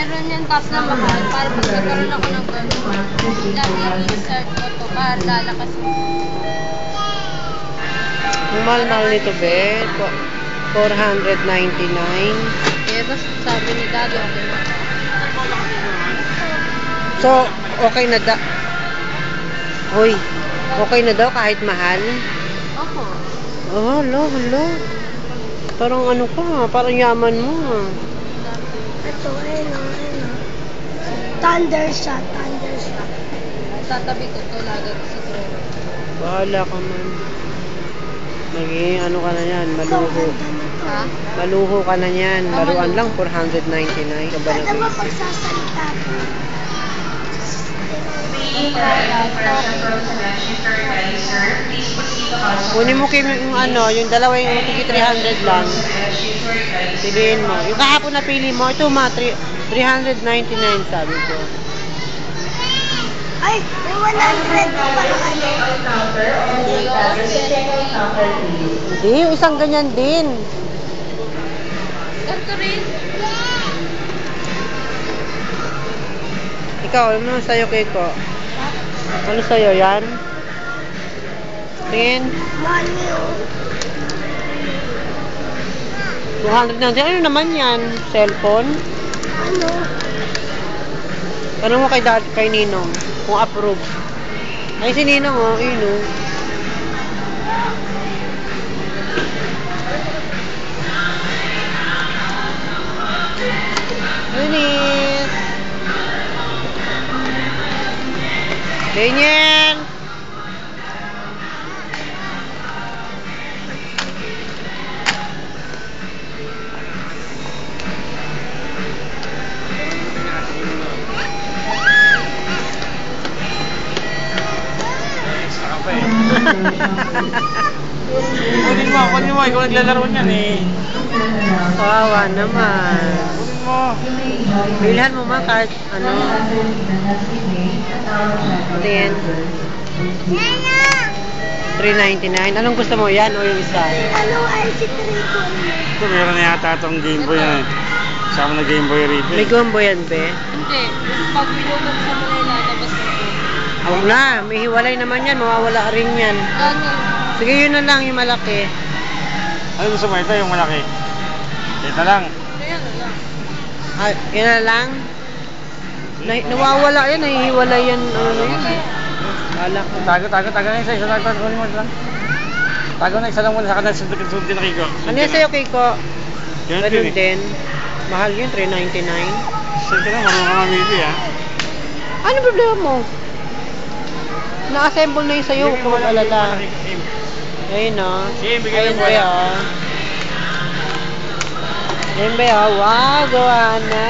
meron yan cup na mahal. Para pag nagkaroon ako ng gano'n, lagi i-start ko to para lalakas mo. Ang mahal-mahal nito, be. 499. Eh, basta sabi ni Daddy, okay na. So, okay na daw. Hoy, okay na daw kahit mahal? Opo. Oh, hello. Parang ano ka, parang yaman mo. Ito, ayun. Thunder shot. Tatabi ko to lagi siguro. Bahala ka man. Maging ano ka na yan, maluho. Ha? Maluho ka na yan. Laruan lang, 499. Ka ba Pwede na? ba pagsasalita ko? Kunin mo Kim yung ano, yung dalawa yung tigi 300 lang. Piliin mo. Yung kahapon na pili mo, ito 399 sabi ko. Ay, may 100 pa pala kayo. Hindi, isang ganyan din. Ganito rin. Ikaw, ano sa'yo, Keiko? Ano sa'yo, yan? Tingin? Money, oh. 200 na. Ano naman yan? Cellphone? Ano? Tanong mo kay Ninong kung approve. Ay, si Ninong, oh. Yun, oh. Lunis! Daniel! Kunin mo, ikaw naglalaro niyan eh. Kawawa naman. Kunin mo. Bilhan mo man kahit ano. Tingin. 399. Anong gusto mo? Yan o yung isa? Ano ay si Trico? Ito, meron na yata itong Game Boy yan eh. Sama na Game Boy rito. May gumbo yan, be? Hindi. Pag binubuksan mo na ilalabas mo po. Huwag na. May hiwalay naman yan. Mawawala rin yan. Ano? Sige, yun na lang yung malaki. Ano gusto mo? Ito yung malaki. Ito lang. Ayan na lang. Ah, yun na lang. Nawawala yan. Nahihiwalay yan. Ano yun? Wala ko. Tago na isa. Isa tago. Kunin mo lang. Tago na isa lang muna. Saka na sunod din na Kiko. Ano yan sa'yo, Keiko? Ganun Ganun din eh. din. Mahal yun, 399. Sige na, marunong ka mamili ah. Ano problema mo? Na-assemble na yung sa'yo. Huwag ka mag-alala. Ayun o. Sige, bigay Ayun mo ba na. yun? Ayun ba yun? Wow, gawa na.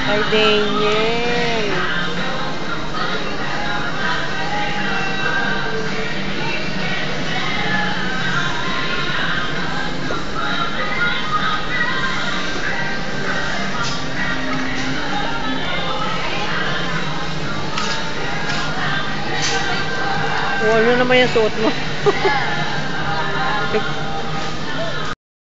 Kay Daniel. Oh, ano naman yung suot mo?